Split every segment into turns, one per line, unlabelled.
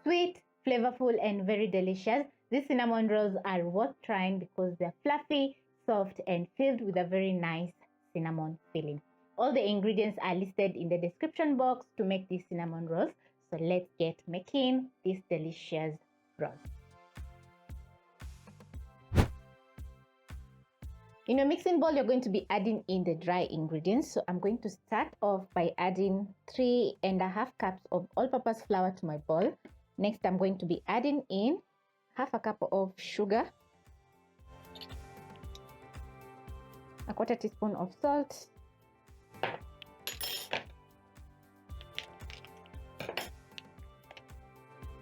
Sweet, flavorful, and very delicious. These cinnamon rolls are worth trying because they're fluffy, soft, and filled with a very nice cinnamon filling. All the ingredients are listed in the description box to make these cinnamon rolls. So let's get making these delicious rolls. In your mixing bowl, you're going to be adding in the dry ingredients. So I'm going to start off by adding 3.5 cups of all-purpose flour to my bowl. Next, I'm going to be adding in half a cup of sugar, a 1/4 teaspoon of salt,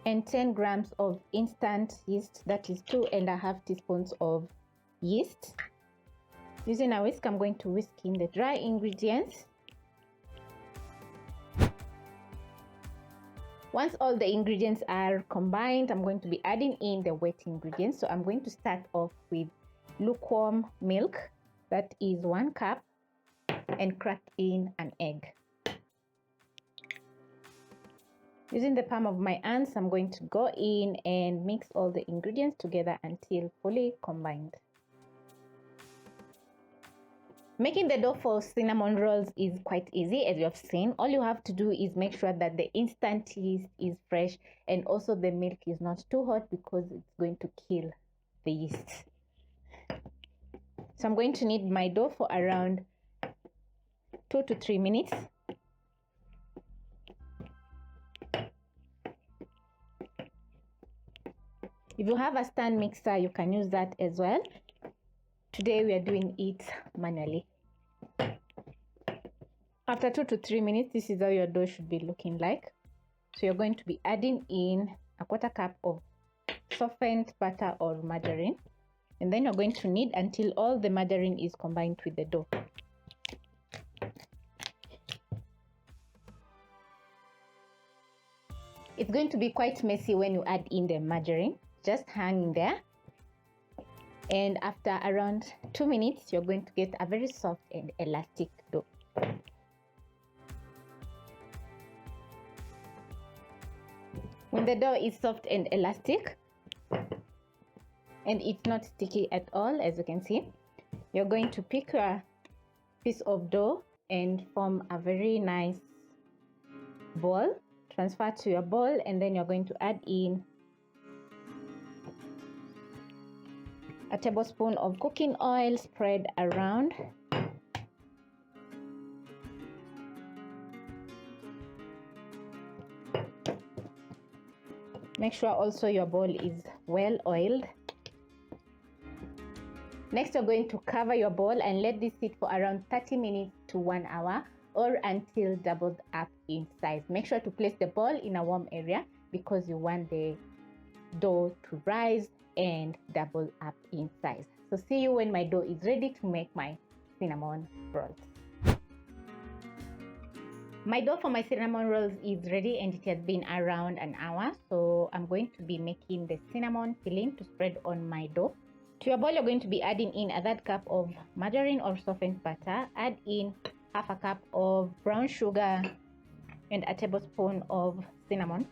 and 10 grams of instant yeast, that is 2.5 teaspoons of yeast. Using a whisk, I'm going to whisk in the dry ingredients. Once all the ingredients are combined, I'm going to be adding in the wet ingredients. So I'm going to start off with lukewarm milk, that is 1 cup, and crack in an egg. Using the palm of my hands, I'm going to go in and mix all the ingredients together until fully combined. Making the dough for cinnamon rolls is quite easy, as you have seen. All you have to do is make sure that the instant yeast is fresh and also the milk is not too hot because it's going to kill the yeast. So I'm going to knead my dough for around 2 to 3 minutes. If you have a stand mixer, you can use that as well. Today we are doing it manually. After 2 to 3 minutes, this is how your dough should be looking like. So you're going to be adding in a 1/4 cup of softened butter or margarine. And then you're going to knead until all the margarine is combined with the dough. It's going to be quite messy when you add in the margarine. Just hang there. And after around 2 minutes, you're going to get a very soft and elastic dough. When the dough is soft and elastic, and it's not sticky at all, as you can see, you're going to pick your piece of dough and form a very nice ball. Transfer to your bowl, and then you're going to add in a tablespoon of cooking oil, spread around. Make sure also your bowl is well oiled. Next, you're going to cover your bowl and let this sit for around 30 minutes to 1 hour or until doubled up in size. Make sure to place the bowl in a warm area because you want the dough to rise and double up in size. So see you when my dough is ready to make my cinnamon rolls. My dough for my cinnamon rolls is ready and it has been around an hour. So I'm going to be making the cinnamon filling to spread on my dough. To your bowl, you're going to be adding in a 1/3 cup of margarine or softened butter. Add in half a cup of brown sugar and a tablespoon of cinnamon.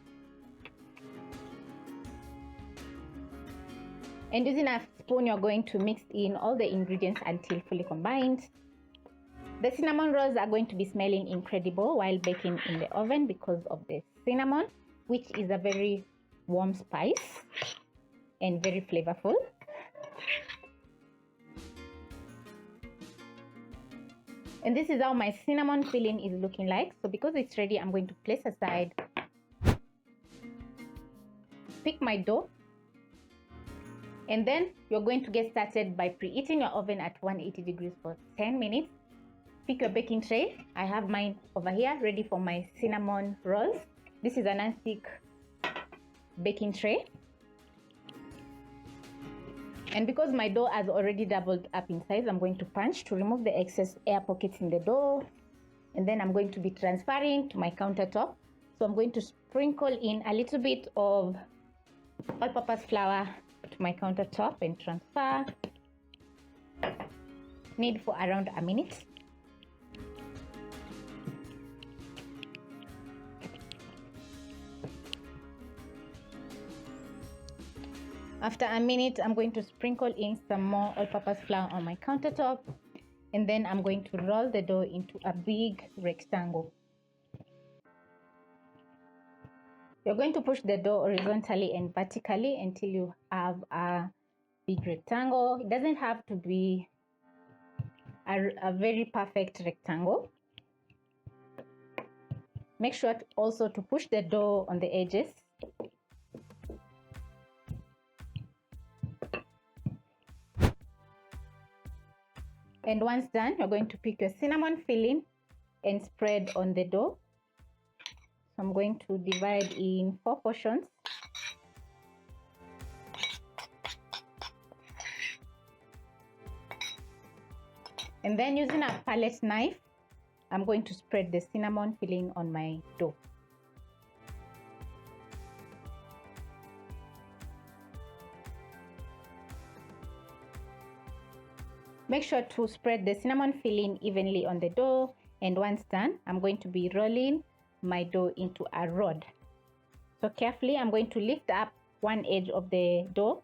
And using a spoon, you're going to mix in all the ingredients until fully combined. The cinnamon rolls are going to be smelling incredible while baking in the oven because of the cinnamon, which is a very warm spice and very flavorful. And this is how my cinnamon filling is looking like. So because it's ready, I'm going to place aside, pick my dough, and then you're going to get started by preheating your oven at 180 degrees for 10 minutes. Pick your baking tray. I have mine over here ready for my cinnamon rolls. This is a non-stick baking tray. And because my dough has already doubled up in size, I'm going to punch to remove the excess air pockets in the dough. And then I'm going to be transferring to my countertop. So I'm going to sprinkle in a little bit of all-purpose flour to my countertop and transfer. Knead for around a minute. After a minute, I'm going to sprinkle in some more all-purpose flour on my countertop, and then I'm going to roll the dough into a big rectangle. You're going to push the dough horizontally and vertically until you have a big rectangle. It doesn't have to be a very perfect rectangle. Make sure also to push the dough on the edges. And once done, you're going to pick your cinnamon filling and spread on the dough. So I'm going to divide in 4 portions. And then using a palette knife, I'm going to spread the cinnamon filling on my dough. Make sure to spread the cinnamon filling evenly on the dough, and once done, I'm going to be rolling my dough into a rod. So carefully, I'm going to lift up one edge of the dough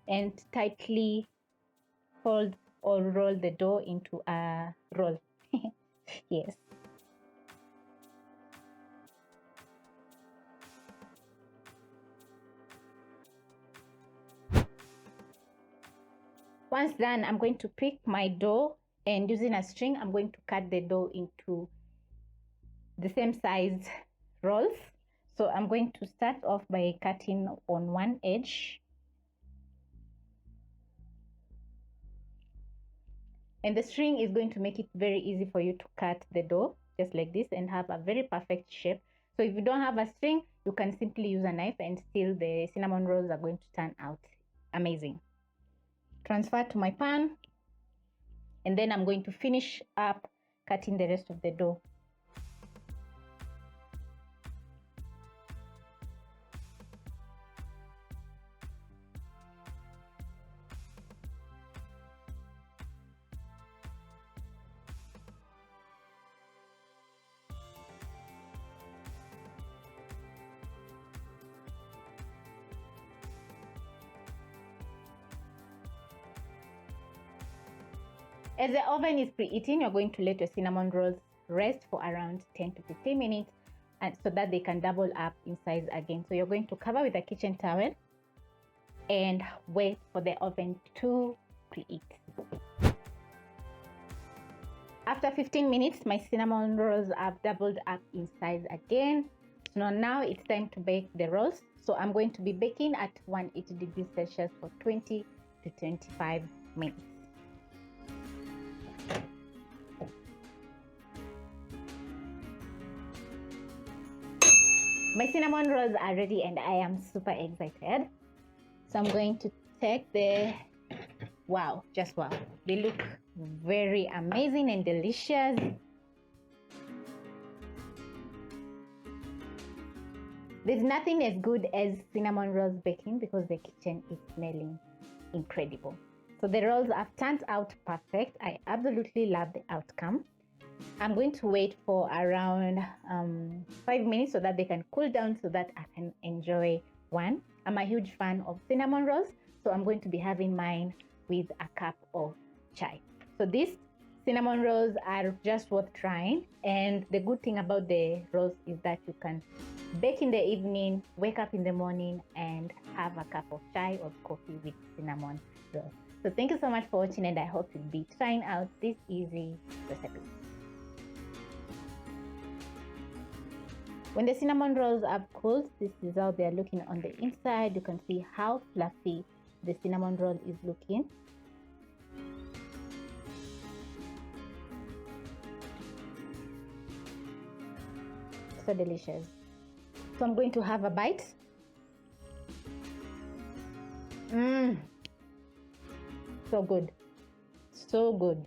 and tightly fold or roll the dough into a roll. Yes. Once done, I'm going to pick my dough, and using a string, I'm going to cut the dough into the same size rolls. So I'm going to start off by cutting on one edge. And the string is going to make it very easy for you to cut the dough, just like this, and have a very perfect shape. So if you don't have a string, you can simply use a knife, and still the cinnamon rolls are going to turn out amazing. Transfer to my pan, and then I'm going to finish up cutting the rest of the dough. As the oven is preheating, you're going to let your cinnamon rolls rest for around 10 to 15 minutes, and so that they can double up in size again. So you're going to cover with a kitchen towel and wait for the oven to preheat. After 15 minutes, my cinnamon rolls have doubled up in size again. So now it's time to bake the rolls. So I'm going to be baking at 180 degrees Celsius for 20 to 25 minutes. My cinnamon rolls are ready, and I am super excited. So I'm going to take the, wow, just wow. They look very amazing and delicious. There's nothing as good as cinnamon rolls baking because the kitchen is smelling incredible. So the rolls have turned out perfect. I absolutely love the outcome. I'm going to wait for around 5 minutes so that they can cool down, so that I can enjoy one. I'm a huge fan of cinnamon rolls, so I'm going to be having mine with a cup of chai. So these cinnamon rolls are just worth trying, and the good thing about the rolls is that you can bake in the evening, wake up in the morning, and have a cup of chai or coffee with cinnamon rolls. So thank you so much for watching, and I hope you'll be trying out this easy recipe. When the cinnamon rolls have cooled, this is how they are looking on the inside. You can see how fluffy the cinnamon roll is looking. So delicious. So I'm going to have a bite. So good. So good.